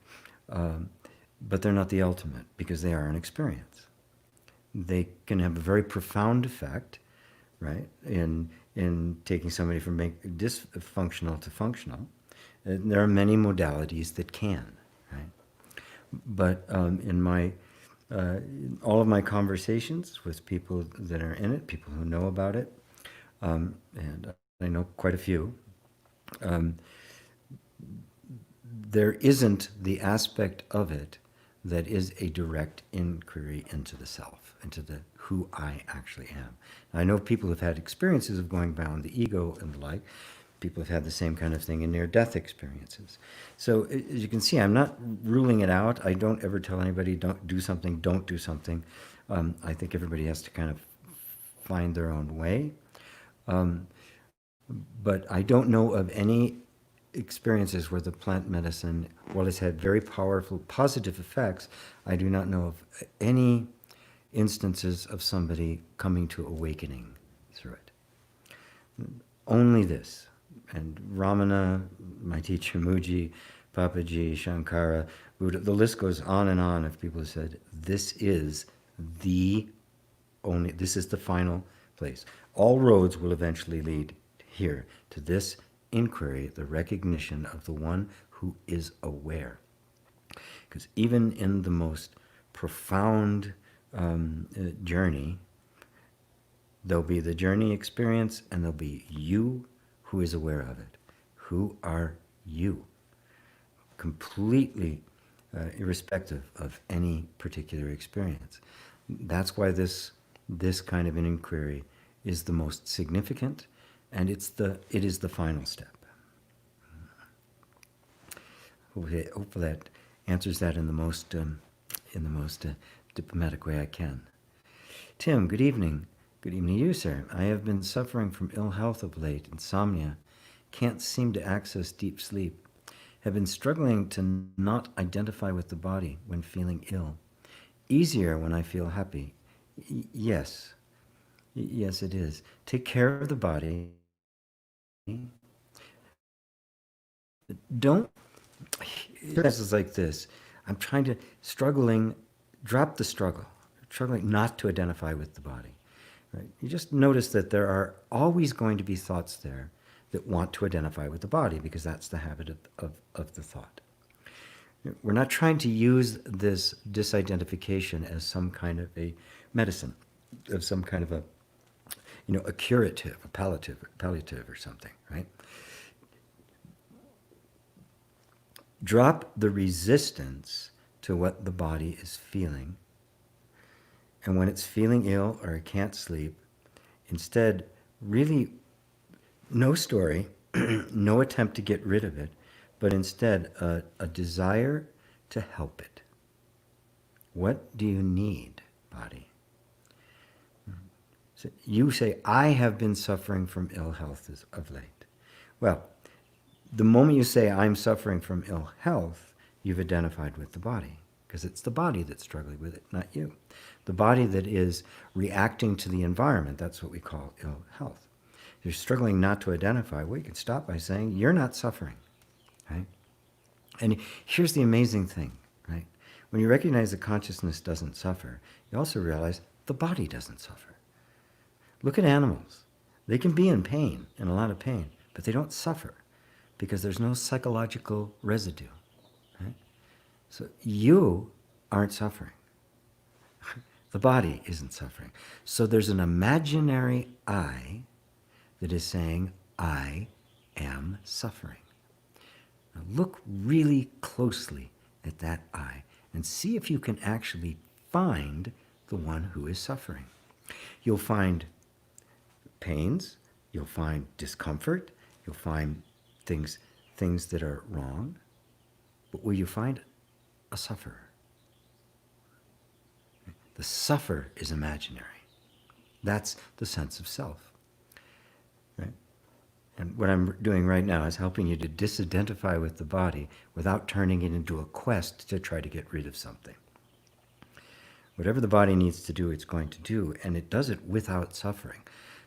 but they're not the ultimate, because they are an experience. They can have a very profound effect, right, in taking somebody from dysfunctional to functional. There are many modalities that can, right? But in all of my conversations with people that are in it, people who know about it, and I know quite a few, there isn't the aspect of it that is a direct inquiry into the self, into the who I actually am. I know people have had experiences of going beyond the ego and the like, People have had the same kind of thing in near-death experiences. So as you can see, I'm not ruling it out. I don't ever tell anybody don't do something, don't do something. I think everybody has to kind of find their own way. But I don't know of any experiences where the plant medicine, while it's had very powerful positive effects, I do not know of any instances of somebody coming to awakening through it. Only this. And Ramana, my teacher Muji, Papaji, Shankara, Buddha, the list goes on and on of people who said, this is the final place. All roads will eventually lead here to this inquiry, the recognition of the one who is aware. Because even in the most profound journey, there'll be the journey experience and there'll be you who is aware of it. Who are you? Completely irrespective of any particular experience. That's why this kind of an inquiry is the most significant, and it is the final step. Hopefully that answers that in the most diplomatic way I can. Tim, good evening. Good evening to you, sir. I have been suffering from ill health of late, insomnia. Can't seem to access deep sleep. Have been struggling to not identify with the body when feeling ill. Easier when I feel happy. Yes. Yes, it is. Take care of the body. Don't. This is like this. I'm struggling, drop the struggle. Struggling not to identify with the body. Right? You just notice that there are always going to be thoughts there that want to identify with the body, because that's the habit of the thought. We're not trying to use this disidentification as some kind of a medicine, of some kind of a curative, a palliative or something, right? Drop the resistance to what the body is feeling. And when it's feeling ill or it can't sleep, instead, really no story, no attempt to get rid of it, but instead a desire to help it. What do you need, body? So you say, I have been suffering from ill health of late. Well, the moment you say, I'm suffering from ill health, you've identified with the body, because it's the body that's struggling with it, not you. The body that is reacting to the environment, that's what we call ill health. If you're struggling not to identify, well, you can stop by saying, you're not suffering, right? And here's the amazing thing, right? When you recognize that consciousness doesn't suffer, you also realize the body doesn't suffer. Look at animals. They can be in pain, in a lot of pain, but they don't suffer because there's no psychological residue, right? So you aren't suffering. The body isn't suffering. So there's an imaginary I that is saying, I am suffering. Now look really closely at that I and see if you can actually find the one who is suffering. You'll find pains, you'll find discomfort, you'll find things that are wrong, but will you find a sufferer? The suffer is imaginary. That's the sense of self. Right? And what I'm doing right now is helping you to disidentify with the body without turning it into a quest to try to get rid of something. Whatever the body needs to do, it's going to do, and it does it without suffering.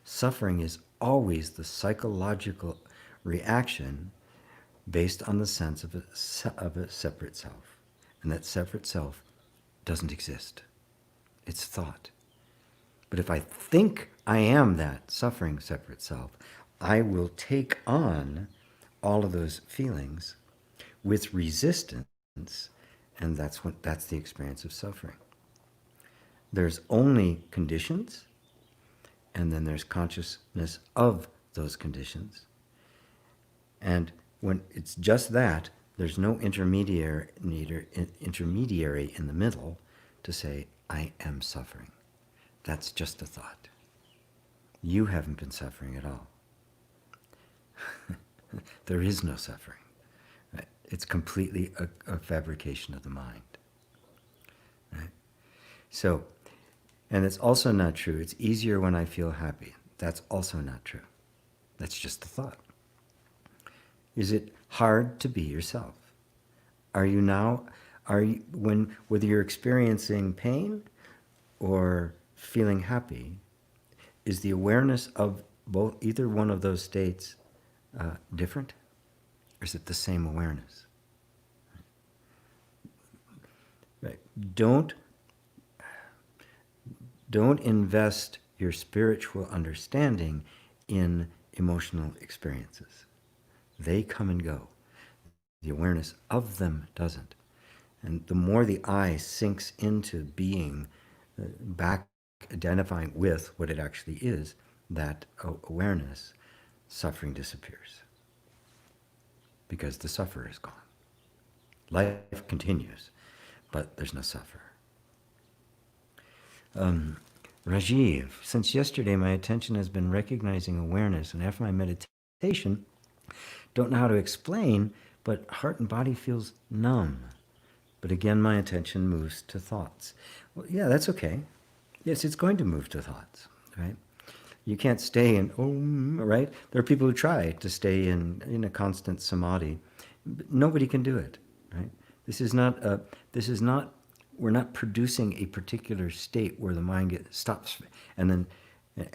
Suffering is always the psychological reaction based on the sense of a separate self. And that separate self doesn't exist. It's thought. But if I think I am that suffering separate self, I will take on all of those feelings with resistance, and that's the experience of suffering. There's only conditions, and then there's consciousness of those conditions. And when it's just that, there's no intermediary in the middle to say, I am suffering. That's just a thought. You haven't been suffering at all. There is no suffering. Right? It's completely a fabrication of the mind. Right? So, and it's also not true. It's easier when I feel happy. That's also not true. That's just a thought. Is it hard to be yourself? Are you now, whether you're experiencing pain or feeling happy, is the awareness of either one of those states different? Or is it the same awareness? Right. Don't invest your spiritual understanding in emotional experiences. They come and go. The awareness of them doesn't. And the more the I sinks into being back, identifying with what it actually is, that awareness, suffering disappears. Because the sufferer is gone. Life continues, but there's no sufferer. Rajiv, since yesterday my attention has been recognizing awareness, and after my meditation, don't know how to explain, but heart and body feels numb. But again, my attention moves to thoughts. Well, yeah, that's okay. Yes, it's going to move to thoughts, right? You can't stay in right? There are people who try to stay in a constant samadhi. But nobody can do it, right? This is not, we're not producing a particular state where the mind stops and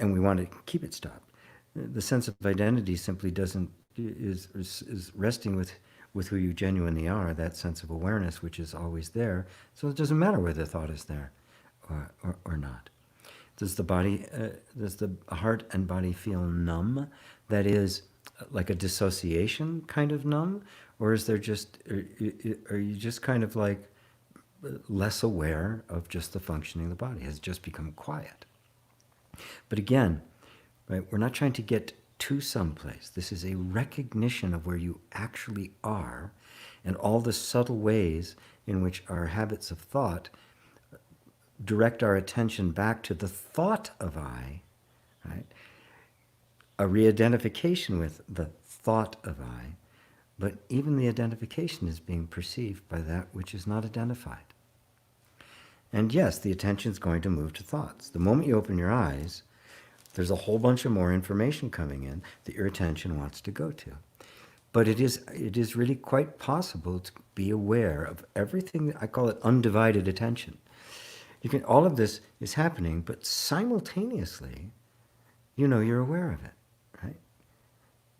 we want to keep it stopped. The sense of identity simply is resting with who you genuinely are, that sense of awareness which is always there. So it doesn't matter whether thought is there or not. Does the heart and body feel numb? That is like a dissociation kind of numb? Or is there are you just kind of like less aware of just the functioning of the body? Has just become quiet? But again, right, we're not trying to get to someplace. This is a recognition of where you actually are and all the subtle ways in which our habits of thought direct our attention back to the thought of I, right? A re-identification with the thought of I, but even the identification is being perceived by that which is not identified. And yes, the attention is going to move to thoughts. The moment you open your eyes, there's a whole bunch of more information coming in that your attention wants to go to. But it is really quite possible to be aware of everything. I call it undivided attention. All of this is happening, but simultaneously, you're aware of it, right?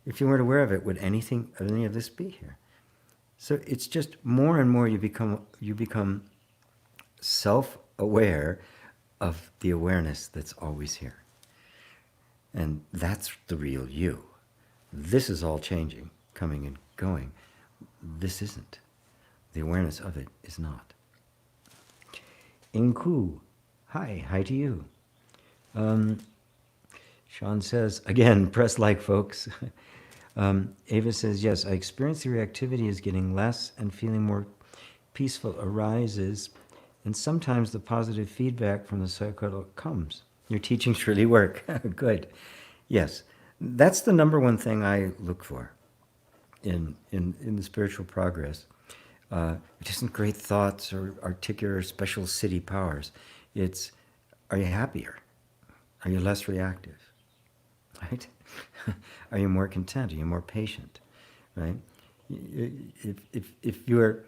If you weren't aware of it, would any of this be here? So it's just more and more you become self-aware of the awareness that's always here. And that's the real you. This is all changing, coming and going. This isn't. The awareness of it is not. Inku, hi to you. Sean says, again, press like, folks. Ava says, yes, I experience the reactivity is getting less and feeling more peaceful arises, and sometimes the positive feedback from the cycle comes. Your teachings really work. Good. Yes, that's the number one thing I look for in the spiritual progress. It isn't great thoughts or articulate or special city powers. It's, are you happier? Are you less reactive? Right? Are you more content? Are you more patient? Right? If you're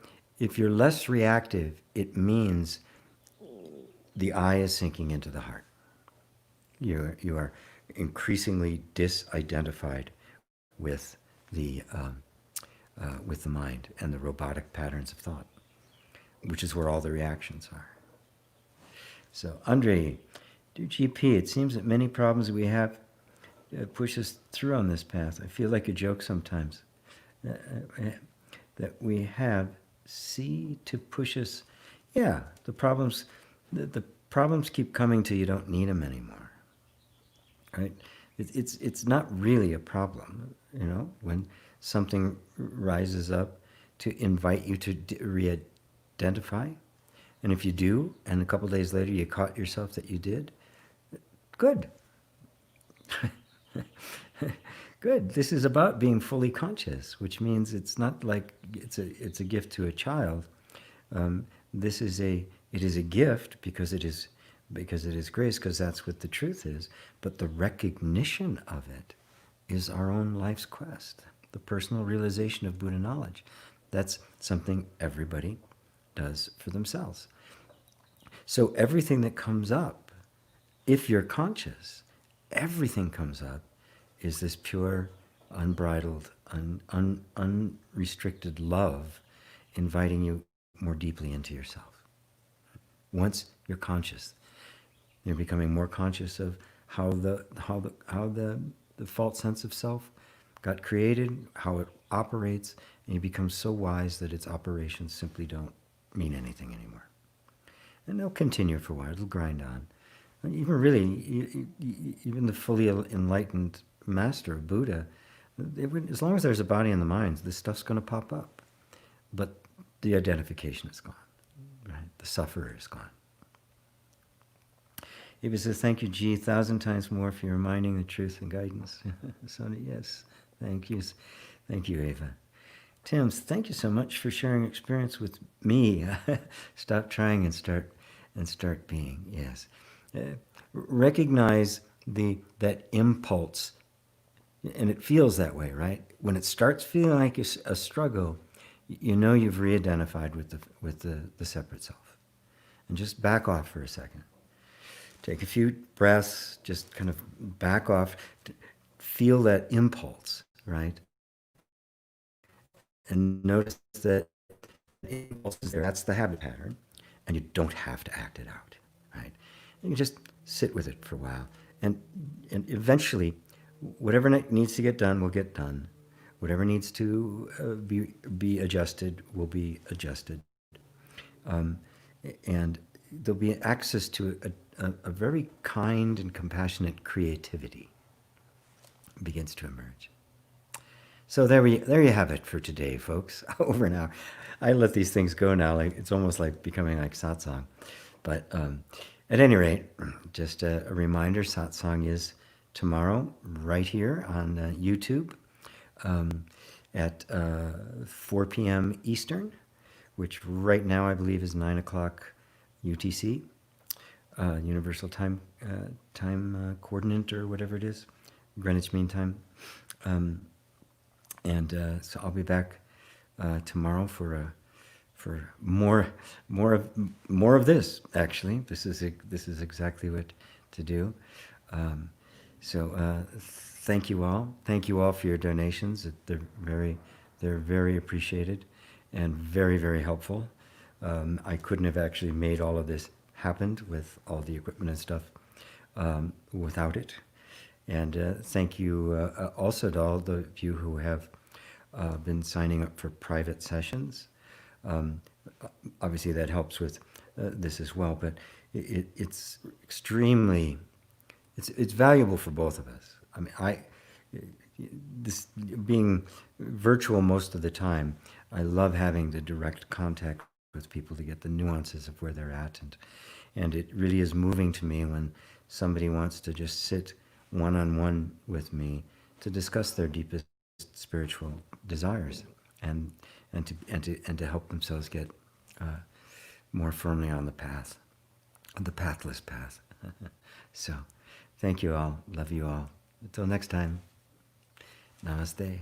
less reactive, it means the I is sinking into the heart. You are increasingly disidentified with the mind and the robotic patterns of thought, which is where all the reactions are. So, Andre, dear GP, it seems that many problems we have push us through on this path. I feel like a joke sometimes. That we have to push us. Yeah, the problems keep coming till you don't need them anymore. Right? It's not really a problem, when something rises up to invite you to re-identify. And if you do, and a couple of days later you caught yourself that you did, good. Good. This is about being fully conscious, which means it's not like it's a gift to a child. This is a it is a gift because it is grace, because that's what the truth is. But the recognition of it is our own life's quest, the personal realization of Buddha knowledge. That's something everybody does for themselves. So everything that comes up, if you're conscious, everything comes up is this pure, unbridled, unrestricted love inviting you more deeply into yourself. Once you're conscious, you're becoming more conscious of how the false sense of self got created, how it operates, and you become so wise that its operations simply don't mean anything anymore. And they'll continue for a while, it'll grind on. And even really, even the fully enlightened master, Buddha, as long as there's a body and the mind, this stuff's going to pop up. But the identification is gone, right? The sufferer is gone. Eva says, thank you, G, 1,000 times more for your reminding the truth and guidance. Sonny, yes, thank you. Thank you, Eva. Tim, thank you so much for sharing experience with me. Stop trying and start being. Yes. Recognize that impulse, and it feels that way, right? When it starts feeling like a struggle, you know you've re-identified with the separate self. And just back off for a second. Take a few breaths, just kind of back off, feel that impulse, right? And notice that impulse is there. That's the habit pattern, and you don't have to act it out, right? You can just sit with it for a while, and eventually, whatever needs to get done will get done. Whatever needs to be adjusted will be adjusted, and there'll be access to a very kind and compassionate creativity begins to emerge. So there you have it for today, folks. Over an hour. I let these things go now. Like it's almost like becoming like satsang. But at any rate, just a reminder: satsang is tomorrow, right here on YouTube, at 4 p.m. Eastern, which right now I believe is 9 o'clock UTC, Universal Time Coordinate or whatever it is, Greenwich Mean Time. So I'll be back tomorrow for more of this. Actually, this is exactly what to do. Thank you all. Thank you all for your donations. They're very appreciated and very, very helpful. I couldn't have actually made all of this happen with all the equipment and stuff without it. And thank you also to all of you who have been signing up for private sessions. Obviously that helps with this as well, but it's extremely, it's valuable for both of us. I mean, this being virtual most of the time, I love having the direct contact with people to get the nuances of where they're at, and it really is moving to me when somebody wants to just sit one-on-one with me to discuss their deepest spiritual desires and to help themselves get more firmly on the path, the pathless path. So, thank you all. Love you all. Until next time, namaste.